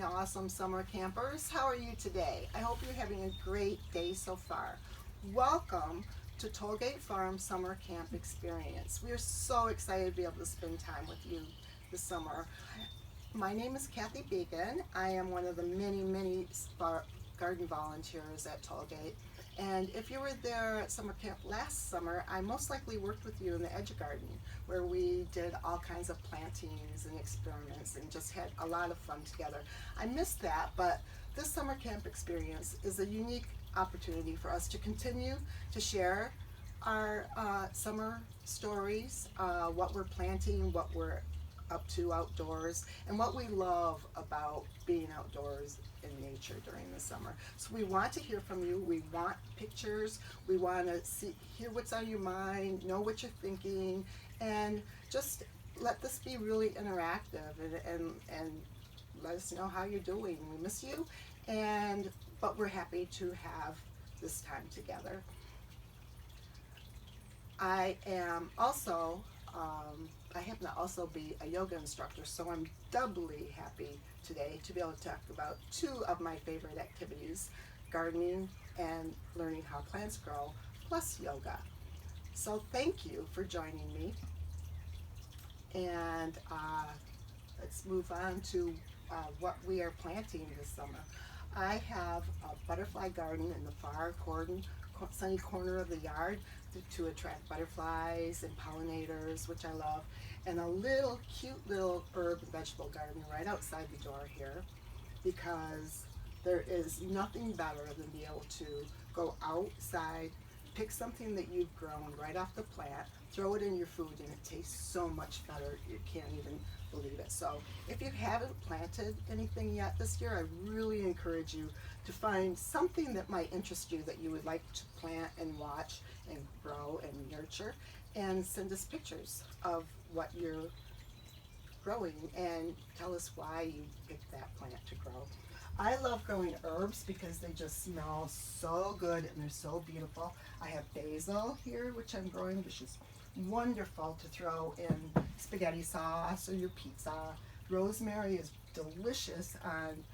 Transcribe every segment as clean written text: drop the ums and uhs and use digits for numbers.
Awesome summer campers. How are you today? I hope you're having a great day so far. Welcome to Tollgate Farm Summer Camp Experience. We are so excited to be able to spend time with you this summer. My name is Kathy Began. I am one of the many garden volunteers at Tollgate. And if you were there at summer camp last summer, I most likely worked with you in the edge garden where we did all kinds of plantings and experiments and just had a lot of fun together. I missed that, but this summer camp experience is a unique opportunity for us to continue to share our summer stories, what we're planting, what we're up to outdoors, and what we love about being outdoors in nature during the summer. So we want to hear from you. We want pictures. We want to hear what's on your mind, know what you're thinking, and just let this be really interactive and let us know how you're doing. We miss you, but we're happy to have this time together. I happen to also be a yoga instructor, so I'm doubly happy today to be able to talk about two of my favorite activities, gardening and learning how plants grow, plus yoga. So thank you for joining me. And let's move on to what we are planting this summer. I have a butterfly garden in the far sunny corner of the yard to attract butterflies and pollinators, which I love, and a cute little herb and vegetable garden right outside the door here, because there is nothing better than be able to go outside, pick something that you've grown right off the plant, throw it in your food, and it tastes so much better you can't even believe it. So if you haven't planted anything yet this year, I really encourage you to find something that might interest you that you would like to plant and watch and grow and nurture, and send us pictures of what you're growing and tell us why you picked that plant to grow. I love growing herbs because they just smell so good and they're so beautiful. I have basil here, which I'm growing, which is wonderful to throw in spaghetti sauce or your pizza. Rosemary is delicious on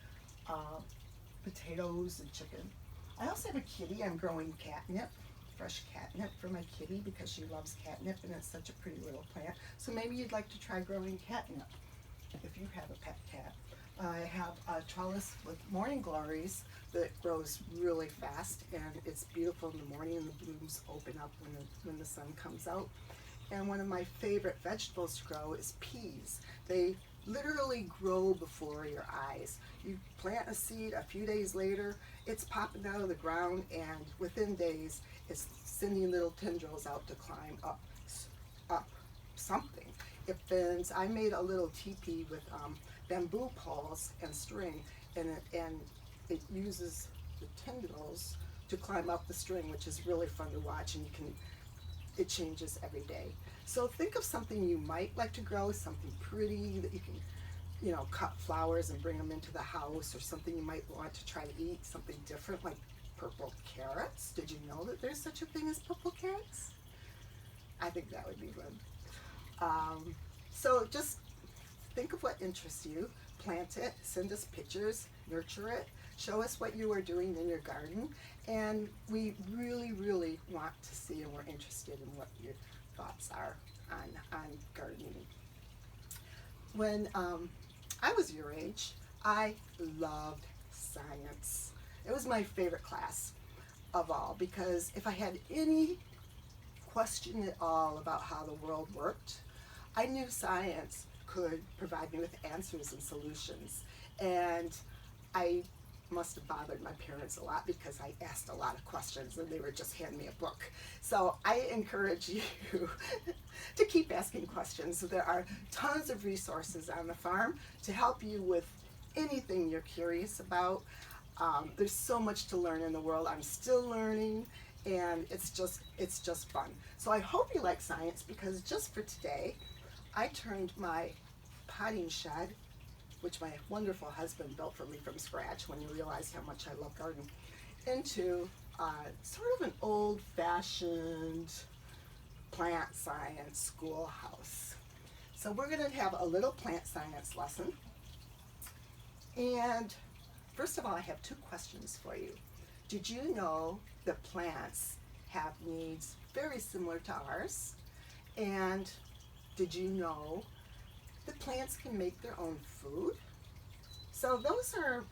potatoes and chicken. I also have a kitty. I'm growing catnip, fresh catnip for my kitty because she loves catnip and it's such a pretty little plant. So maybe you'd like to try growing catnip if you have a pet cat. I have a trellis with morning glories that grows really fast, and it's beautiful in the morning, and the blooms open up when the sun comes out. And one of my favorite vegetables to grow is peas. They literally grow before your eyes. You plant a seed, a few days later, it's popping out of the ground, and within days, it's sending little tendrils out to climb up something. It bends. I made a little teepee with bamboo poles and string, and it uses the tendrils to climb up the string, which is really fun to watch, and it changes every day. So think of something you might like to grow, something pretty that you can, cut flowers and bring them into the house, or something you might want to try to eat, something different like purple carrots. Did you know that there's such a thing as purple carrots? I think that would be good. So just think of what interests you, plant it, send us pictures, nurture it, show us what you are doing in your garden, and we really want to see, and we're interested in what your thoughts are on gardening. When I was your age, I loved science. It was my favorite class of all, because if I had any question at all about how the world worked, I knew science could provide me with answers and solutions. And I must have bothered my parents a lot because I asked a lot of questions and they would just hand me a book. So I encourage you to keep asking questions. There are tons of resources on the farm to help you with anything you're curious about. There's so much to learn in the world. I'm still learning, and it's just fun. So I hope you like science, because just for today, I turned my potting shed, which my wonderful husband built for me from scratch when he realized how much I love gardening, into sort of an old-fashioned plant science schoolhouse. So we're going to have a little plant science lesson. And first of all, I have two questions for you. Did you know that plants have needs very similar to ours? And did you know that plants can make their own food? So those are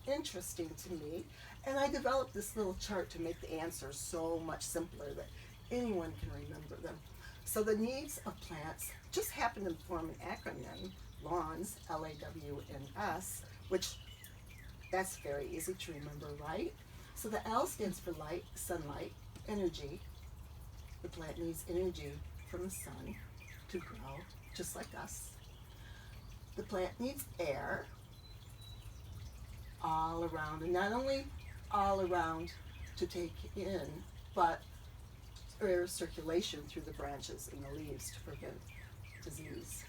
interesting to me. And I developed this little chart to make the answers so much simpler that anyone can remember them. So the needs of plants just happen to form an acronym, LAWNS, LAWNS, which that's very easy to remember, right? So the L stands for light, sunlight, energy. The plant needs energy from the sun to grow, just like us. The plant needs air all around, and not only all around to take in, but air circulation through the branches and the leaves to prevent disease.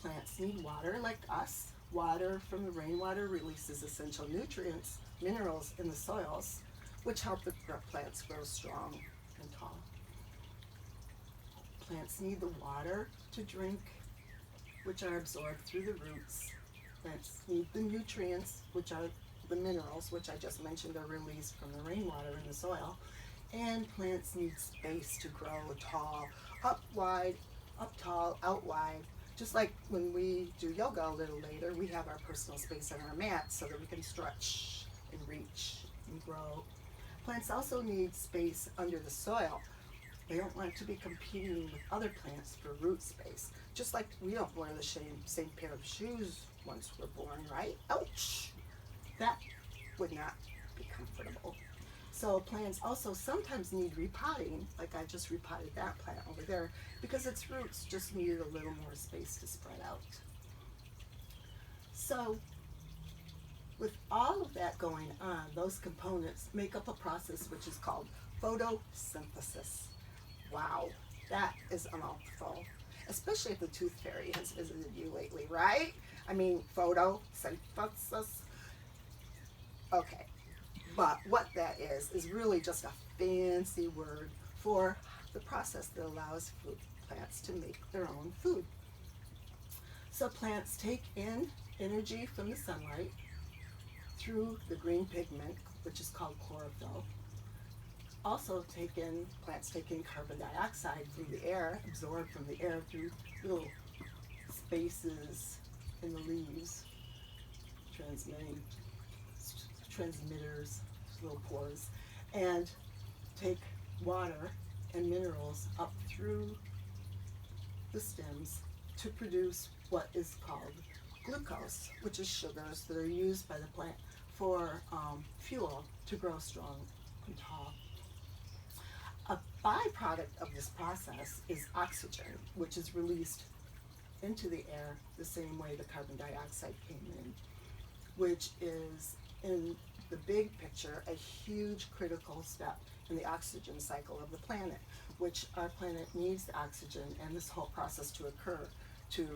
Plants need water like us. Water from the rainwater releases essential nutrients, minerals in the soils, which help the plants grow strong and tall. Plants need the water to drink, which are absorbed through the roots. Plants need the nutrients, which are the minerals, which I just mentioned are released from the rainwater in the soil. And plants need space to grow tall, up wide, up tall, out wide. Just like when we do yoga a little later, we have our personal space on our mat so that we can stretch and reach and grow. Plants also need space under the soil. They don't want to be competing with other plants for root space. Just like we don't wear the same pair of shoes once we're born, right? Ouch! That would not be comfortable. So plants also sometimes need repotting, like I just repotted that plant over there, because its roots just needed a little more space to spread out. So with all of that going on, those components make up a process which is called photosynthesis. Wow, that is a mouthful, especially if the tooth fairy has visited you lately, right? I mean, photosynthesis. Okay, but what that is really just a fancy word for the process that allows plants to make their own food. So plants take in energy from the sunlight through the green pigment, which is called chlorophyll. Also plants take in carbon dioxide through the air, absorbed from the air through little spaces in the leaves, transmitters, little pores, and take water and minerals up through the stems to produce what is called glucose, which is sugars that are used by the plant for fuel to grow strong and tall. A byproduct of this process is oxygen, which is released into the air the same way the carbon dioxide came in, which is, in the big picture, a huge critical step in the oxygen cycle of the planet, which our planet needs the oxygen and this whole process to occur to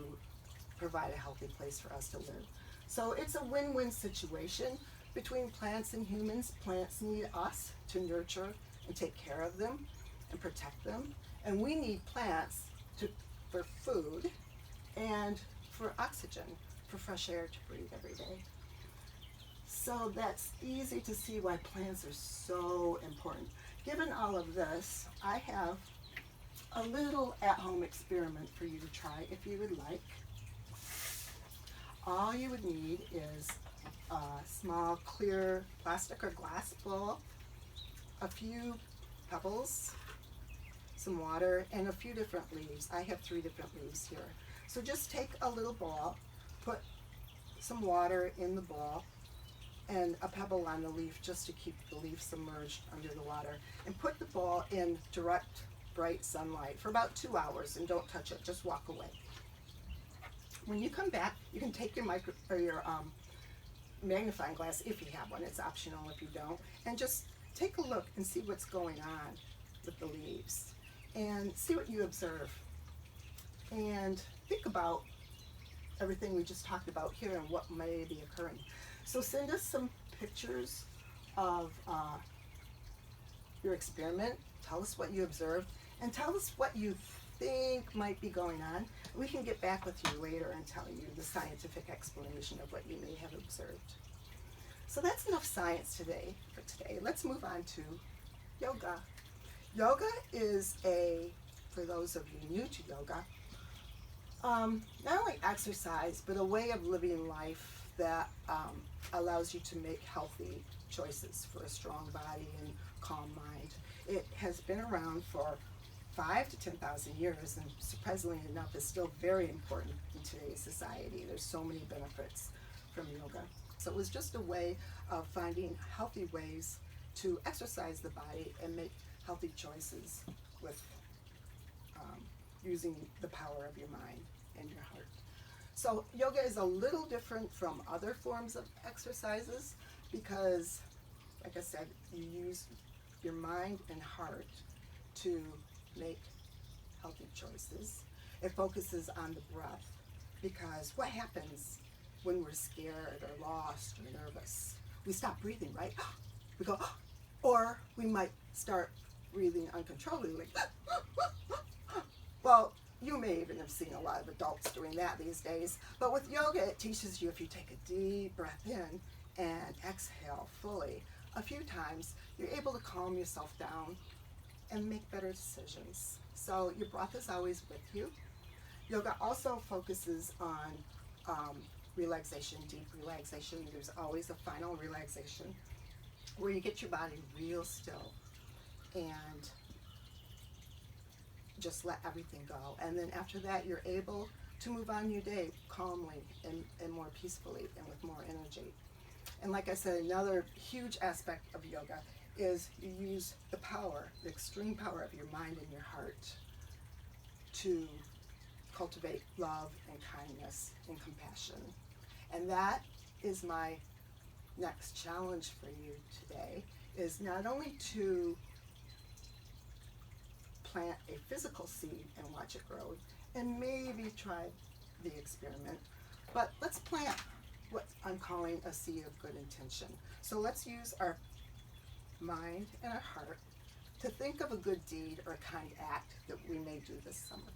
provide a healthy place for us to live. So it's a win-win situation between plants and humans. Plants need us to nurture and take care of them and protect them, and we need plants for food and for oxygen, for fresh air to breathe every day. So that's easy to see why plants are so important. Given all of this, I have a little at-home experiment for you to try if you would like. All you would need is a small clear plastic or glass bowl, a few pebbles, some water, and a few different leaves. I have 3 different leaves here. So just take a little bowl, put some water in the bowl, and a pebble on the leaf just to keep the leaf submerged under the water, and put the bowl in direct bright sunlight for about 2 hours, and don't touch it, just walk away. When you come back, you can take your magnifying glass if you have one. It's optional if you don't, and just take a look and see what's going on with the leaves and see what you observe, and think about everything we just talked about here and what may be occurring. So send us some pictures of your experiment. Tell us what you observed, and tell us what you think might be going on. We can get back with you later and tell you the scientific explanation of what you may have observed. So that's enough science today for today. Let's move on to yoga. Yoga is for those of you new to yoga, not only exercise, but a way of living life that allows you to make healthy choices for a strong body and calm mind. It has been around for 5 to 10,000 years, and surprisingly enough is still very important in today's society. There's so many benefits from yoga. So it was just a way of finding healthy ways to exercise the body and make healthy choices with using the power of your mind and your heart. So yoga is a little different from other forms of exercises because, like I said, you use your mind and heart to make healthy choices. It focuses on the breath because what happens when we're scared or lost or nervous? We stop breathing, right? We go, or we might start breathing uncontrollably. Well, you may even have seen a lot of adults doing that these days, but with yoga it teaches you if you take a deep breath in and exhale fully a few times, you're able to calm yourself down and make better decisions. So your breath is always with you. Yoga also focuses on relaxation, deep relaxation. There's always a final relaxation where you get your body real still and just let everything go. And then after that, you're able to move on your day calmly and more peacefully and with more energy. And like I said, another huge aspect of yoga is you use the power, the extreme power of your mind and your heart to cultivate love and kindness and compassion. And that is my next challenge for you today, is not only to plant a physical seed and watch it grow and maybe try the experiment, but let's plant what I'm calling a seed of good intention. So let's use our mind and our heart to think of a good deed or a kind act that we may do this summer.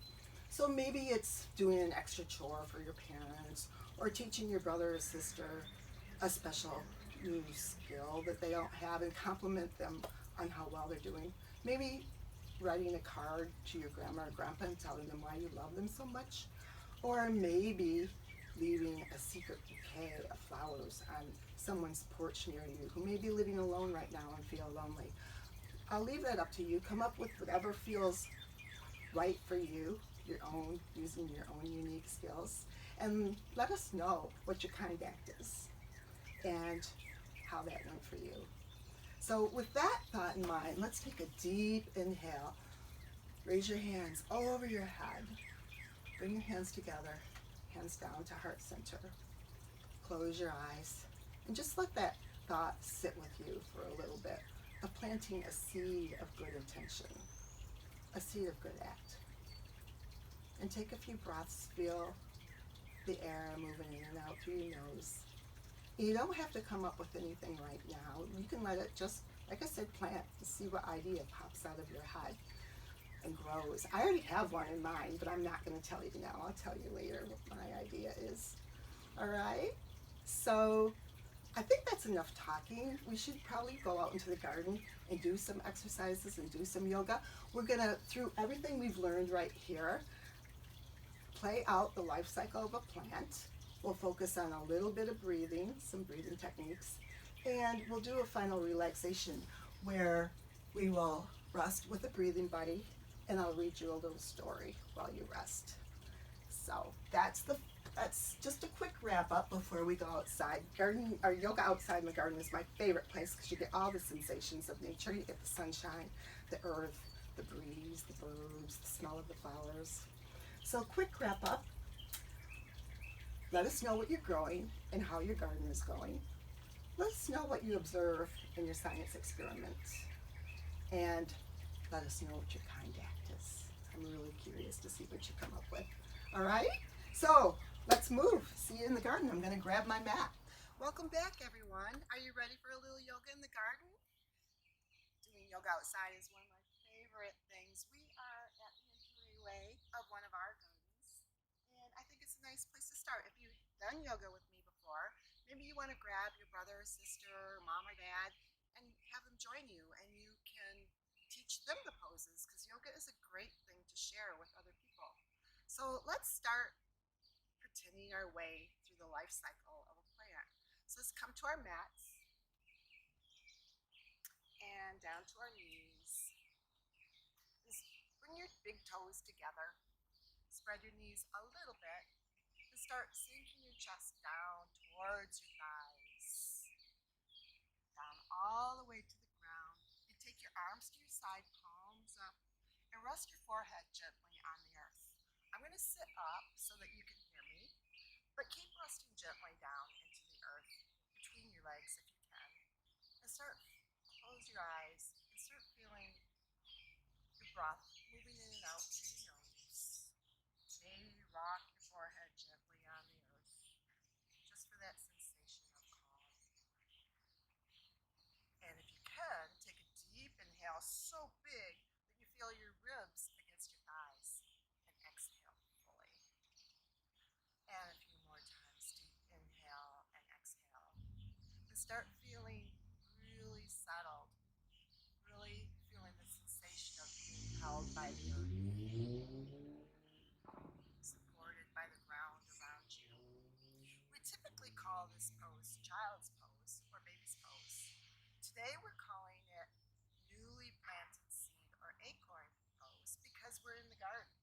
So maybe it's doing an extra chore for your parents, or teaching your brother or sister a special new skill that they don't have and compliment them on how well they're doing. Maybe writing a card to your grandma or grandpa and telling them why you love them so much. Or maybe leaving a secret bouquet of flowers on someone's porch near you who may be living alone right now and feel lonely. I'll leave that up to you. Come up with whatever feels right for you, using your own unique skills, and let us know what your kind act is and how that went for you. So with that thought in mind, let's take a deep inhale. Raise your hands all over your head. Bring your hands together, hands down to heart center. Close your eyes and just let that thought sit with you for a little bit of planting a seed of good intention, a seed of good act. And take a few breaths, feel the air moving in and out through your nose. You don't have to come up with anything right now. You can let it just, like I said, plant and see what idea pops out of your head and grows. I already have one in mind, but I'm not going to tell you now. I'll tell you later what my idea is. All right? So I think that's enough talking. We should probably go out into the garden and do some exercises and do some yoga. We're going to, through everything we've learned right here, play out the life cycle of a plant. We'll focus on a little bit of breathing, some breathing techniques, and we'll do a final relaxation where we will rest with a breathing buddy, and I'll read you a little story while you rest. So that's just a quick wrap up before we go outside. Garden or yoga outside in the garden is my favorite place because you get all the sensations of nature. You get the sunshine, the earth, the breeze, the birds, the smell of the flowers. So quick wrap up. Let us know what you're growing and how your garden is going. Let us know what you observe in your science experiments. And let us know what your kind act is. I'm really curious to see what you come up with. All right? So let's move. See you in the garden. I'm going to grab my mat. Welcome back, everyone. Are you ready for a little yoga in the garden? Doing yoga outside is one of my favorite things. We are at the entryway hallway of one of our gardens, and I think it's a nice place to start. If you've done yoga with me before, maybe you want to grab your brother or sister or mom or dad and have them join you, and you can teach them the poses, because yoga is a great thing to share with other people. So let's start pretending our way through the life cycle of a plant. So let's come to our mats and down to our knees. Just bring your big toes together. Spread your knees a little bit and start sinking your chest down towards your thighs. Down all the way to the ground. You take your arms to your side, palms up, and rest your forehead gently on the earth. I'm going to sit up so that you can hear me, but keep resting gently down into the earth between your legs if you can. And close your eyes and start feeling your breath moving in and out through your nose. Maybe rock your forehead gently on the earth, just for that sensation of calm. And if you can, take a deep inhale, so big that you feel your ribs against your thighs, and exhale fully. And a few more times, deep inhale and exhale. And start feeling really settled, really feeling the sensation of being held by the earth, supported by the ground around you. We typically call this pose child's pose or baby's pose. Today we're calling it newly planted seed or acorn pose because we're in the garden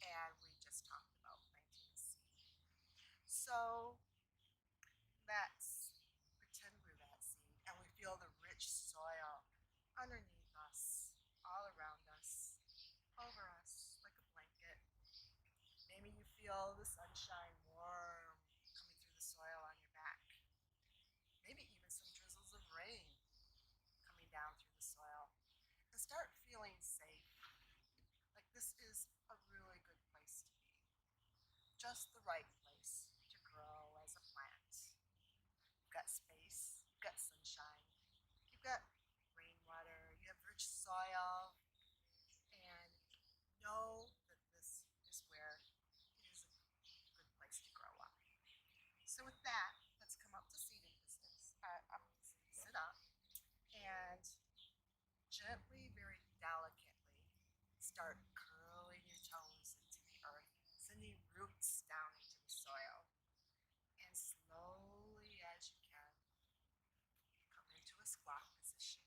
and we just talked about planting a seed. So let's pretend we're that seed and we feel the rich soil underneath us, all around us, over us like a blanket. Maybe you feel the sunshine warm coming through the soil on your back. Maybe even some drizzles of rain coming down through the soil. And start feeling safe. Like this is a really good place to be. Just the right place to grow as a plant. You've got space, you've got sunshine, you've got rainwater, you have rich soil, and know that this is where it is a good place to grow up. So with that, let's come up to seated position, sit up, and gently, very delicately, start curling your toes into the earth, sending roots down into the soil. And slowly as you can, come into a squat position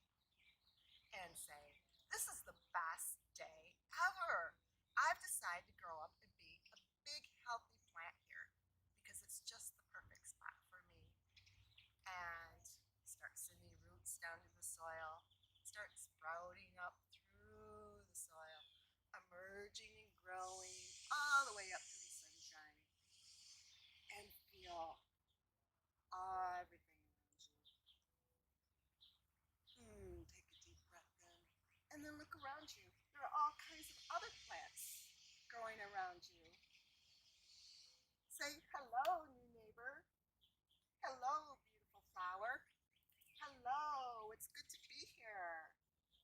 and say, this is the best day ever. I've decided to grow up and be a big healthy plant here because it's just the perfect spot for me. And start sending roots down to the soil, start sprouting up through the soil, emerging and growing all the way up to the sunshine. And feel everything around you. Take a deep breath in. And then look around you. There are all kinds of other plants growing around you. Say, hello, new neighbor. Hello, beautiful flower. Hello, it's good to be here.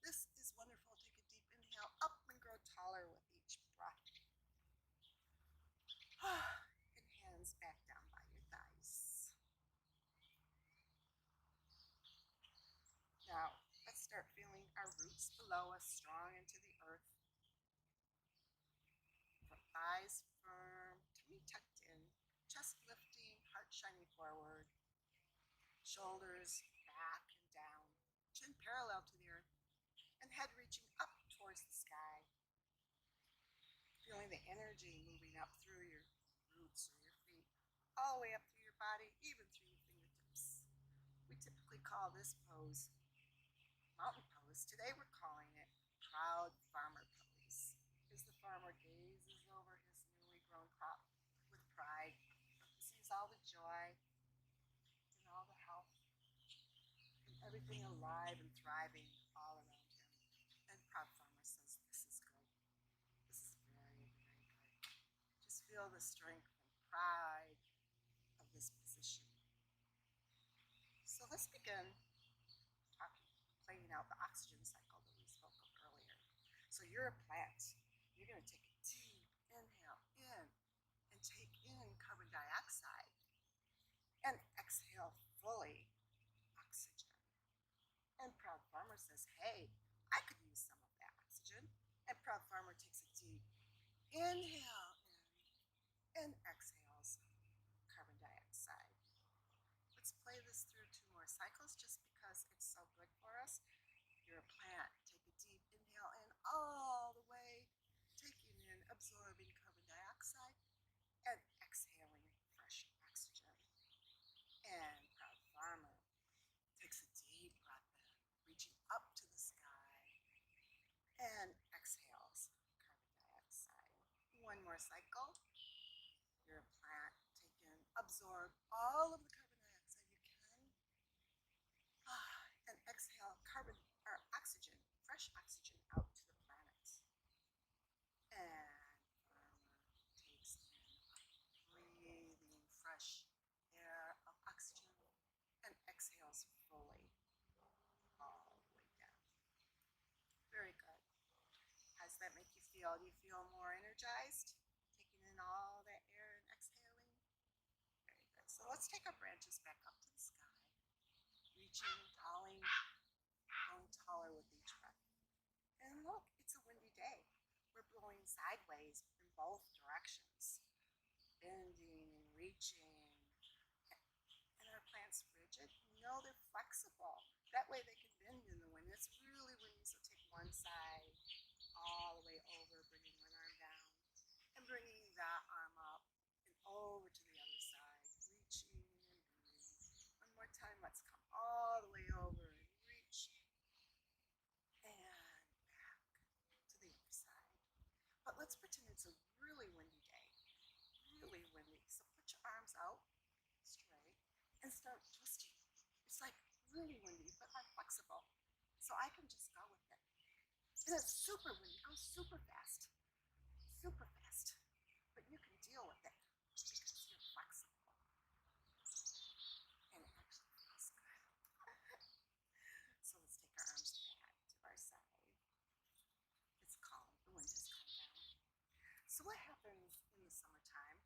This is wonderful. Take a deep inhale up and grow taller with each breath. And hands back down by your thighs. Now, let's start feeling our roots below us strong into the earth. Thighs firm, tummy tucked in, chest lifting, heart shining forward, shoulders back and down, chin parallel to the earth, and head reaching up towards the sky. Feeling the energy moving up through your roots or your feet, all the way up through your body, even through your fingertips. We typically call this pose mountain pose. Today we're calling it proud farmer pose. As the farmer gazes over his newly grown crop with pride, he sees all the joy and all the health and everything alive and thriving all around him. And proud farmer says, this is good. This is very, very good. Just feel the strength and pride of this position. So let's begin playing out the oxygen cycle that we spoke of earlier. So you're a plant. You're going to take a deep says, hey, I could use some of that oxygen. And proud farmer takes a deep inhale in and exhales carbon dioxide. Let's play this through 2 more cycles just because it's so good for us. You're a plant. Take a deep inhale in all the way, taking in, absorbing carbon dioxide, and exhaling fresh oxygen. And proud farmer takes a deep breath in, reaching up to the sky, and exhales carbon dioxide. 1 more cycle. You're a plant. Take in, absorb all of the carbon dioxide you can, and exhale carbon or oxygen, fresh oxygen out to the planet. And farmer takes in breathing fresh air of oxygen and exhales fully all the way down. Very good. How does that make you feel? Do you feel more energized? Taking in all that air and exhaling? Very good. So let's take our branches back up to the sky, reaching, growing taller with each breath. And look, it's a windy day. We're blowing sideways in both directions, bending and reaching. And our plants rigid? No, they're flexible. That way they can bend in the wind. It's really windy, so take one side all the way over, bringing one arm down, and bringing that arm up and over to the other side, reaching and bending. One more time, let's come all the way over and reach, and back to the other side. But let's pretend it's a really windy day, really windy. So put your arms out straight and start twisting. It's like really windy, but I'm flexible, so I can just go with it. And it's super windy, it goes super fast, but you can deal with it because you're flexible. And it actually feels good. So let's take our arms back to our side. It's calm, the wind has calmed down. So what happens in the summertime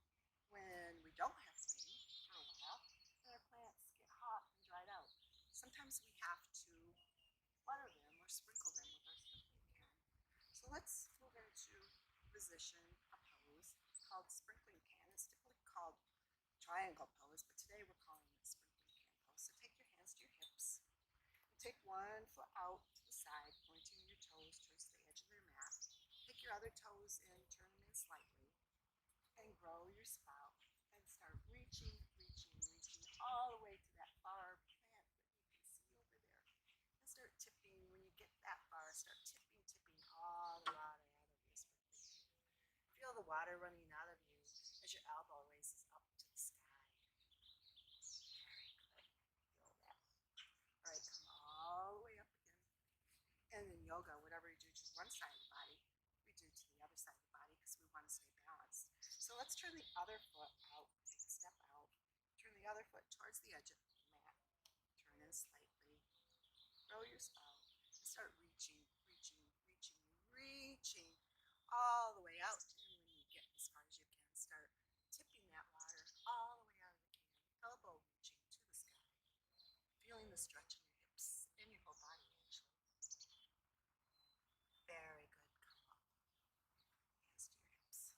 when we don't have rain for a while and our plants get hot and dried out? Sometimes we have to water them or sprinkle them with our sprinkling can. So let's move into position, a pose called sprinkling can. It's typically called triangle pose, but today we're calling it sprinkling can pose. So take your hands to your hips and take one foot out to the side, pointing your toes towards the edge of your mat. Take your other toes in, turn them in slightly, and grow your spout and start reaching all the way to that far plant that you can see over there. And start tipping. When you get that far, start tipping all the water out of your sprinkling can. Feel the water running out of you as your elbow raises up to the sky. Very good. Feel that. All right, come all the way up again. And in yoga, whatever you do to one side of the body, we do to the other side of the body because we want to stay balanced. So let's turn the other foot out. Take a step out. Turn the other foot towards the edge of the mat. Turn in slightly. Grow your spout. And start reaching all the way out. And when you get as far as you can, start tipping that water all the way out of the can. Elbow reaching to the sky. Feeling the stretch in your hips, in your whole body actually. Very good. Come up. Hands to your hips.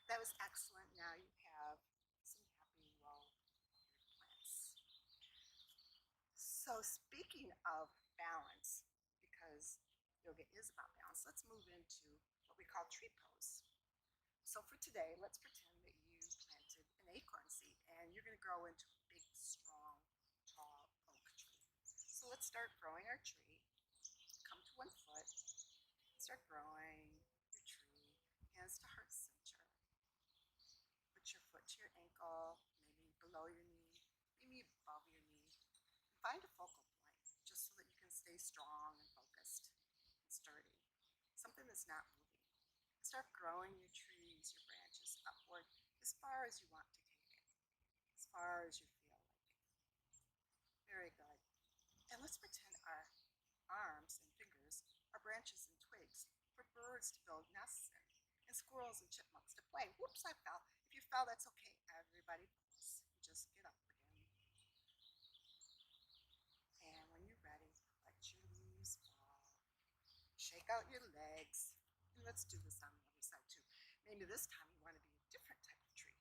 That was excellent. Now you have some happy, well-watered plants. So speaking of balance, because yoga is about balance, let's move into what we call tree pose. So for today, let's pretend that you planted an acorn seed and you're going to grow into a big, strong, tall oak tree. So let's start growing our tree. Come to 1 foot. Start growing your tree. Hands to heart center. Put your foot to your ankle, maybe below your knee, maybe above your knee. And find a focal point just so that you can stay strong and focused and sturdy. Something that's not moving. Start growing your trees, your branches upward as far as you want to take it, as far as you feel like it. Very good. And let's pretend our arms and fingers are branches and twigs for birds to build nests in, and squirrels and chipmunks to play. Whoops, I fell. If you fell, that's okay. Everybody falls. Just get up again. And when you're ready, let your leaves fall. stick out your legs. And let's do this on the other side too. Maybe this time you want to be a different type of tree.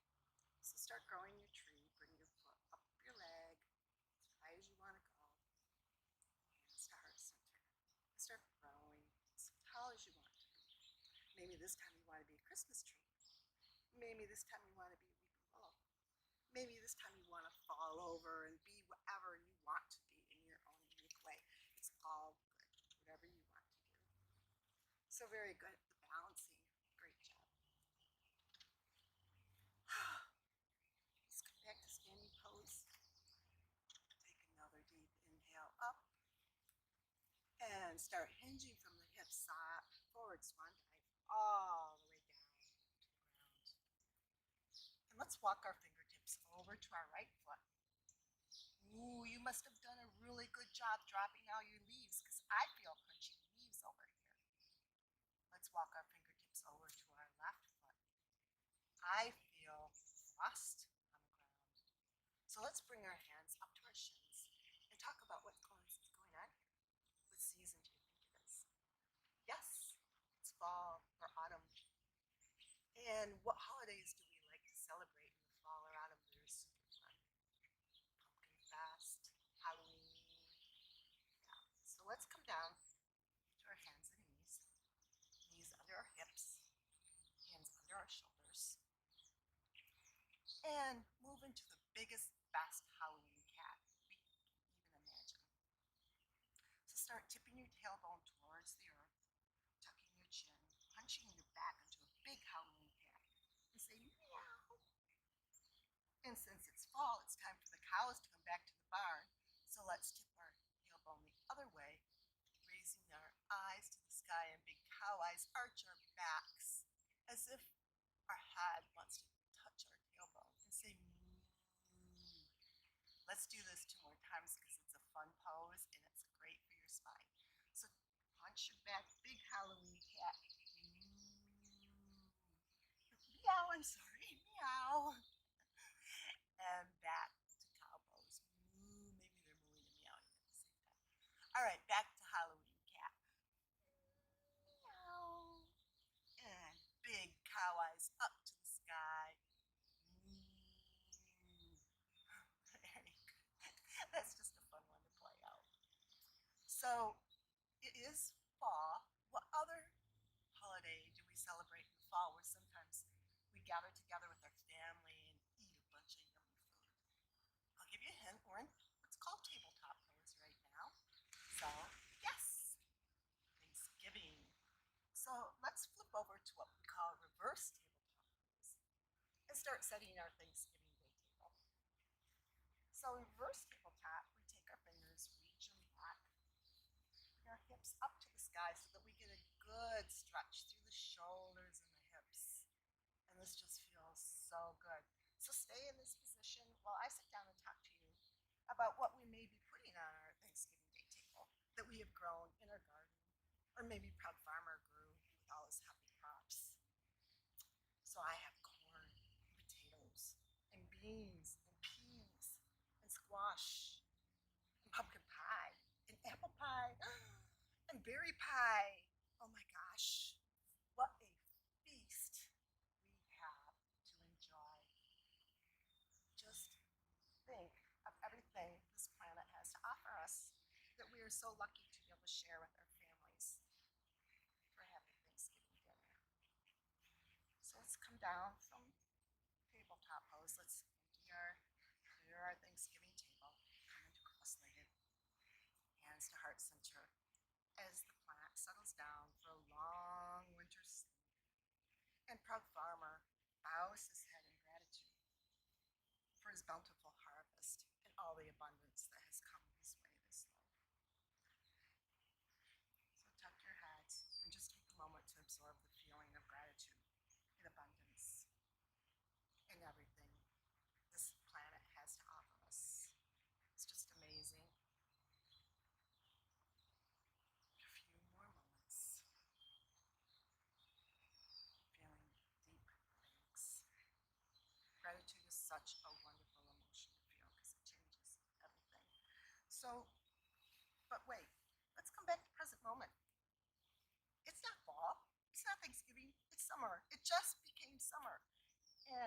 So start growing your tree. Bring your foot up your leg as high as you want to go. Hands to heart center. Start growing as tall as you want to be. Maybe this time you want to be a Christmas tree. Maybe this time you want to be a weeping willow. Maybe this time you want to fall over and be whatever you want to be in your own unique way. It's all good, whatever you want to do. So very good at the balancing. Great job. Let's come back to standing pose. Take another deep inhale up. And start hinging from the hips, forward swan dive, all the way down to the ground. And let's walk our fingertips over to our right foot. Ooh, you must have done a really good job dropping all your leaves because I feel crunchy leaves over here. Let's walk our fingertips over to our left foot. I feel frost on the ground. So let's bring our hands up to our shins and talk about what's going on here. What season do you think it is? Yes, it's fall or autumn. And what holidays do we like to celebrate in the fall or autumn that are super fun? Pumpkin Fest, Halloween. Yeah. So let's come down to our hands and knees under our hips, hands under our shoulders, and move into the biggest, best Halloween cat we can even imagine. So start tipping your tailbone towards the earth, tucking your chin, punching your back into a big Halloween cat, and say meow. And since it's fall, it's time for the cows to come back to the barn. So let's tip our tailbone the other way, raising our eyes to the sky, and big cow eyes arch our backs as if our head wants to touch our tailbone and say moo. Let's do this 2 more times because it's a fun pose and it's great for your spine. So punch your back, big Halloween cat. Meow, I'm sorry, meow. And back to cow pose. Moo, maybe they're mooing and meowing at the same time. All right, back to Halloween cat. Meow. And big cow eyes up to the sky. Very good. That's just a fun one to play out. So it is fall. What other holiday do we celebrate in the fall where sometimes we gather together with our family and eat a bunch of yummy food? I'll give you a hint. We're in what's called tabletop pose right now. So yes, Thanksgiving. So let's flip over to what we call reverse tabletop pose and start setting our Thanksgiving Day table. So in reverse tabletop, we take our fingers, reach them back, bring our hips up to the sky so that we get a good stretch through the shoulders and the hips. And this just feels so good. So stay in this position while I sit down and talk to you about what we may be putting on our Thanksgiving Day table that we have grown in our garden, or maybe Proud Farmer grew with all his happy crops. So I have corn, and potatoes, and beans, and peas, and squash, and pumpkin pie, and apple pie, and berry pie. Oh my gosh, what a feast we have to enjoy. Just think of everything this planet has to offer us that we are so lucky to be able to share with our families for having Thanksgiving dinner. So let's come down from tabletop pose. Let's clear our Thanksgiving table. Come into cross-legged, hands to heart center as the plant settles down for a long winter sleep. And Proud Farmer bows his head in gratitude for his bountiful harvest and all the abundance that has come his way this year. So tuck your heads and just take a moment to absorb the feeling of gratitude and abundance in everything this planet has to offer us. It's just amazing. A few more moments. Feeling deep thanks. Gratitude is such a wonderful emotion to feel because it changes everything. So, but wait, let's come back to present moment.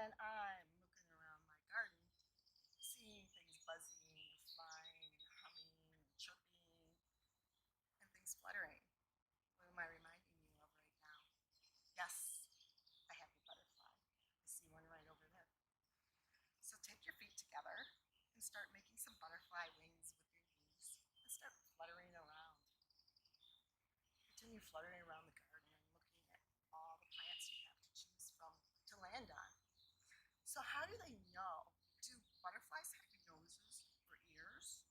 And I'm looking around my garden, seeing things buzzing and flying and humming and chirping and things fluttering. What am I reminding you of right now? Yes, a happy butterfly. I see one right over there. So take your feet together and start making some butterfly wings with your knees and start fluttering around. Continue fluttering around the garden and looking at all the plants you have to choose from to land on. So how do they know? Do butterflies have noses or ears?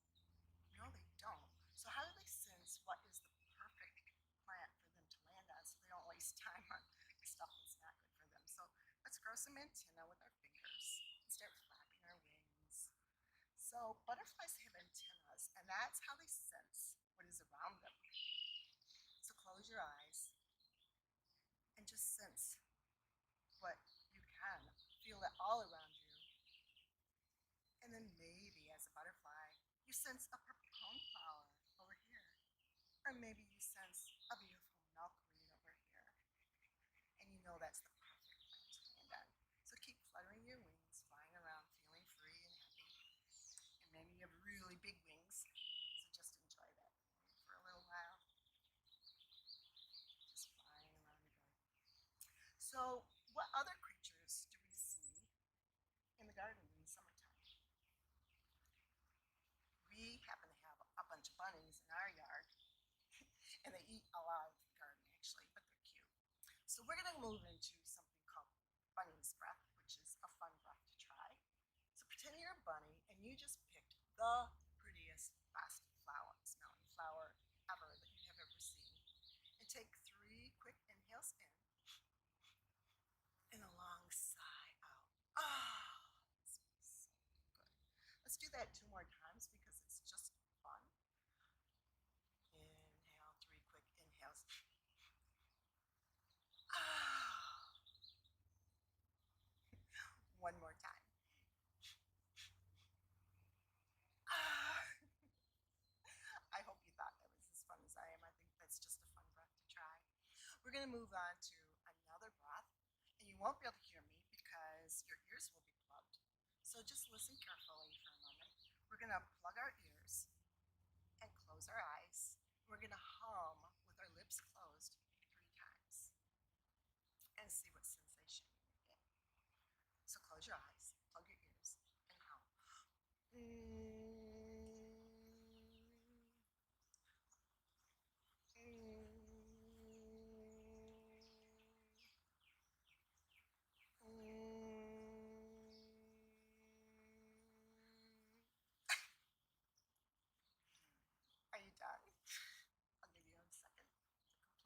No, they don't. So how do they sense what is the perfect plant for them to land on so they don't waste time on stuff that's not good for them? So let's grow some antennae with our fingers and start flapping our wings. So butterflies have antennas, and that's how they sense what is around them. So close your eyes and just sense what you can. Feel it all around you. And then maybe as a butterfly, you sense a purple coneflower over here. Or maybe you sense a beautiful milkweed over here. And you know that's the perfect plant to land on. So keep fluttering your wings, flying around, feeling free and happy. And maybe you have really big wings, so just enjoy that for a little while. Just flying around the garden. So what other creatures do we see in the garden in the summertime? We happen to have a bunch of bunnies in our yard, and they eat a lot of the garden actually, but they're cute. So we're going to move into something called bunny's breath, which is a fun breath to try. So pretend you're a bunny and you just picked the prettiest, best smelling flower ever that you have ever seen. And take 3 quick inhales in and a long sigh out. Ah, that smells so good. Let's do that 2 more times because it's just fun. Inhale, 3 quick inhales. Ah. 1 more time. Ah. I hope you thought that was as fun as I am. I think that's just a fun breath to try. We're going to move on to another breath, and you won't be able to hear me because your ears will be plugged. So just listen carefully for a moment. We're going to plug our ears and close our eyes. We're going to hum with our lips closed 3 times and see what sensation you get. So close your eyes, plug your ears, and hum. Are you done? I'll give you a second to complete.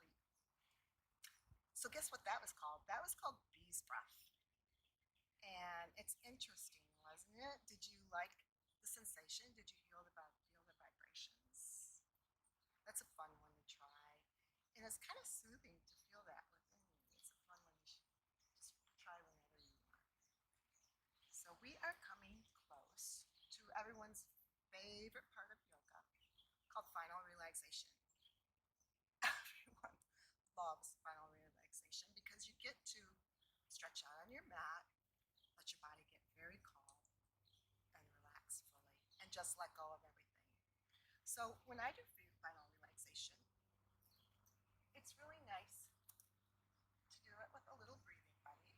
So guess what that was called? That was called bee's breath. And it's interesting, wasn't it? Did you like the sensation? Did you feel the vibrations? That's a fun one to try. And it's kind of soothing to feel that within you. It's a fun one to just try whenever you want. So we are coming close to everyone's favorite part of yoga called final relaxation. Everyone loves final relaxation because you get to stretch out on your mat, let your body get very calm and relax fully and just let go of everything. So when I do final relaxation, it's really nice to do it with a little breathing buddy,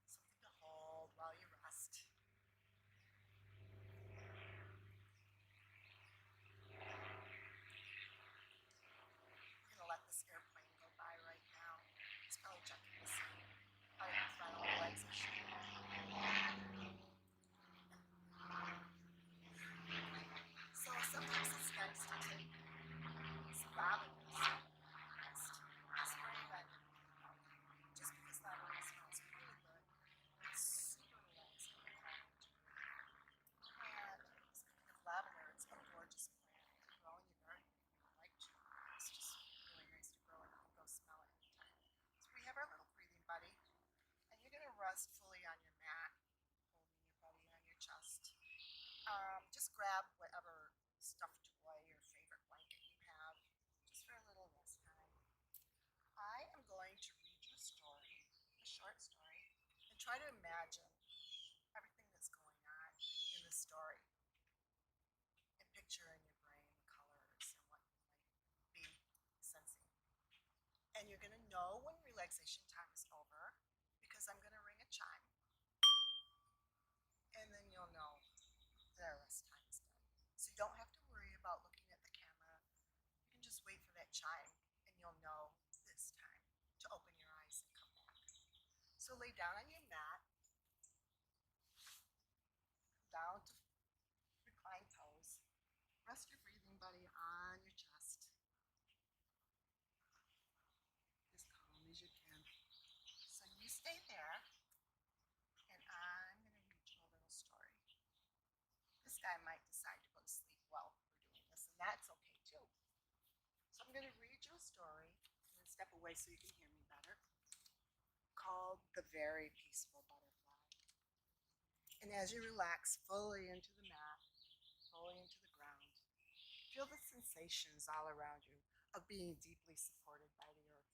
something to hold while you rest. We're going to let this airplane go by right now. It's probably checking the sun. Part of final relaxation. So sometimes it's nice to take some lavender spray that just because lavender smells really good. It's super relaxing and calming to breathe. And speaking of lavender, it's a gorgeous plant. You can grow in your garden if you would like to. It's just really nice to grow and you can go smell it anytime. So we have our little breathing buddy, and you're going to rest fully on your mat, holding your buddy on your chest. Just grab whatever stuffed toy or favorite blanket you have, just for a little rest time. I am going to read you a story, a short story, and try to imagine everything that's going on in the story and picture in your brain the colors and what you might be sensing. And you're going to know when relaxation time is over because I'm going to ring a chime. And then you'll know that our rest time is done. So you don't have to worry about looking at the camera. You can just wait for that chime and you'll know this time to open your eyes and come back. So lay down on your mat, down to reclined toes. Rest your breathing buddy on your chest. As calm as you can. So you stay there, and I'm going to read you a little story. This guy might decide to go to sleep while we're doing this, and that's okay too. So I'm going to read you a story, and then step away so you can hear me better, called The Very Peaceful Butterfly. And as you relax fully into the mat, fully into the ground, feel the sensations all around you of being deeply supported by the earth.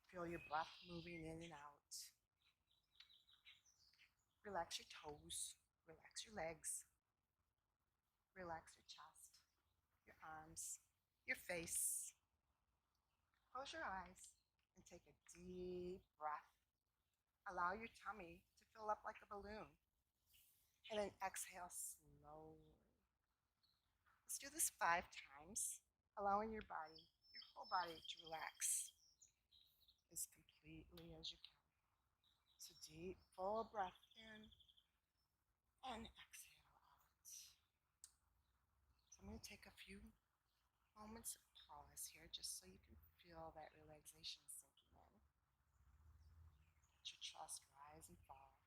Feel your breath moving in and out. Relax your toes, relax your legs, relax your chest, your arms, your face. Close your eyes and take a deep breath. Allow your tummy to fill up like a balloon. And then exhale slowly. Let's do this 5 times, allowing your whole body to relax as completely as you can. So deep, full breath in and exhale out. So I'm going to take a few moments of pause here just so you can feel that relaxation sinking in. Let your chest rise and fall.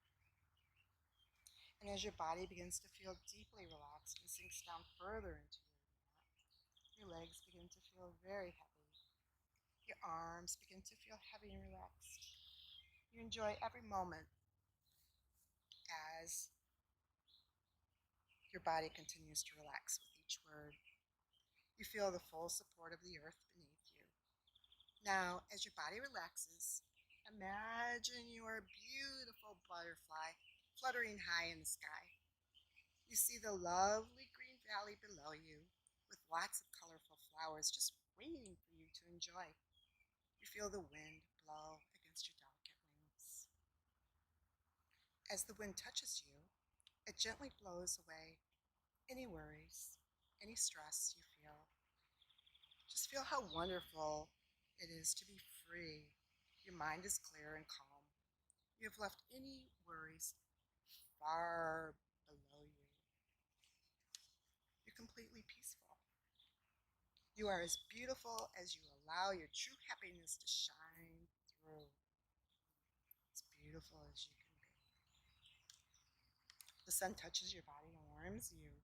And as your body begins to feel deeply relaxed and sinks down further into your mat, your legs begin to feel very heavy. Your arms begin to feel heavy and relaxed. You enjoy every moment as your body continues to relax with each word. You feel the full support of the earth beneath you. Now, as your body relaxes, imagine you are a beautiful butterfly fluttering high in the sky. You see the lovely green valley below you with lots of colorful flowers just waiting for you to enjoy. You feel the wind blow against your delicate wings. As the wind touches you, it gently blows away any worries, any stress you feel. Just feel how wonderful it is to be free. Your mind is clear and calm. You have left any worries far below you. You're completely peaceful. You are as beautiful as you allow your true happiness to shine through. As beautiful as you can be. The sun touches your body and warms you.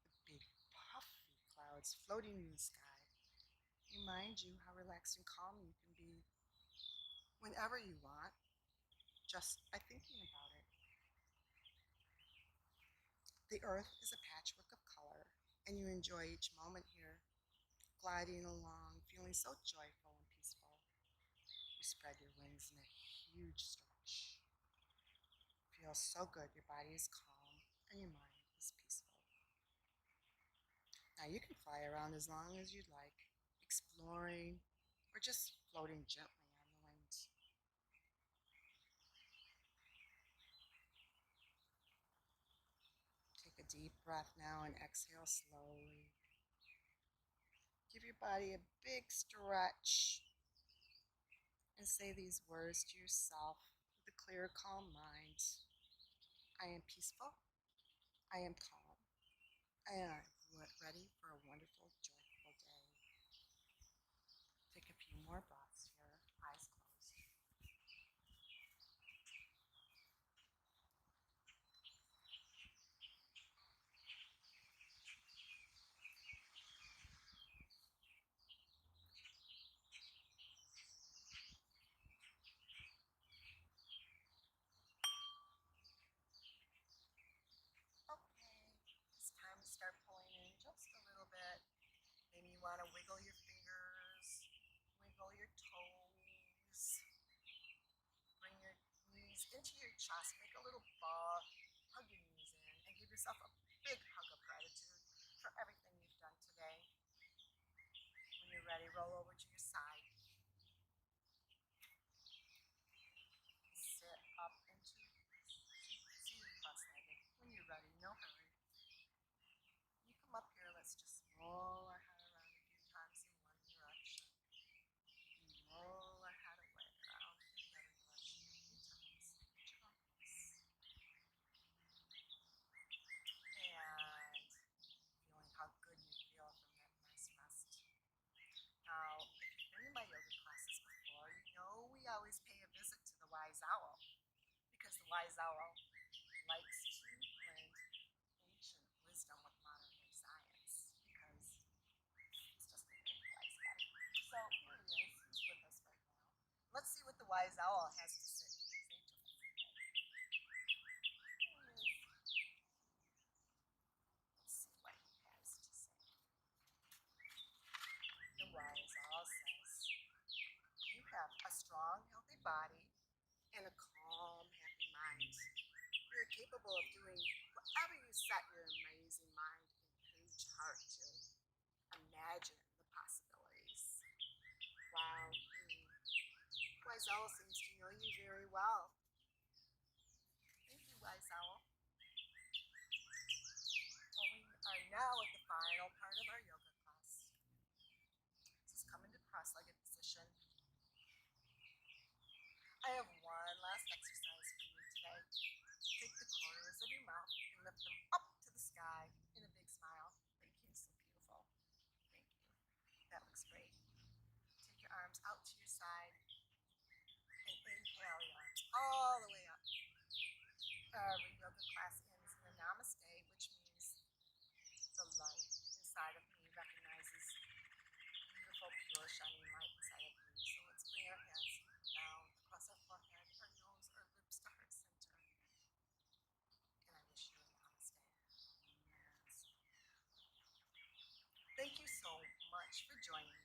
The big puffy clouds floating in the sky remind you how relaxed and calm you can be whenever you want, just by thinking about it. The earth is a patchwork of color, and you enjoy each moment here, gliding along, feeling so joyful and peaceful. You spread your wings in a huge stretch. Feels so good. Your body is calm and your mind is peaceful. Now you can fly around as long as you'd like, exploring or just floating gently on the wind. Take a deep breath now and exhale slowly. Give your body a big stretch and say these words to yourself with a clear, calm mind. I am peaceful. I am calm. I am ready for a wonderful, joyful day. Take a few more breaths here, eyes closed. Okay, it's time to start pulling in just a little bit. into your chest. Make a little ball. Hug your knees in and give yourself a big hug of gratitude for everything you've done today. When you're ready, roll over to your side. Sit up into seated cross-legged. When you're ready, no hurry. You come up here, let's just roll our head around a few times in one direction. Roll our head away around in the other direction a few times. At your own pace. And feeling how good you feel from that nice rest. Now, if you've been to my yoga classes before, you know we always pay a visit to the wise owl, because the wise owl likes to blend ancient wisdom with modern day science, because he's just a very wise guy. So here he is, he's with us right now. Let's see what the wise owl has to say to us today. Let's see what he has to say. The wise owl says, you have a strong, healthy body and a calm, happy mind. You're capable of doing whatever you set your amazing mind and huge heart to. Imagine the possibilities. Wow. Wise Owl seems to know you very well. Thank you, Wise Owl. Well, we are now at the final part of our yoga class. This is come into cross-legged position. I have one last exercise for you today. Take the corners of your mouth and lift them up to the sky in a big smile. Thank you, so beautiful. Thank you. That looks great. Take your arms out to your side and inhale your arms all the way up. Every yoga class ends in a namaste, which means the light inside of me recognizes beautiful, pure, shining light inside of me. So let's bring our hands down across our forehead, our nose, our lips to heart center. And I wish you a namaste. Yes. Thank you so much for joining me.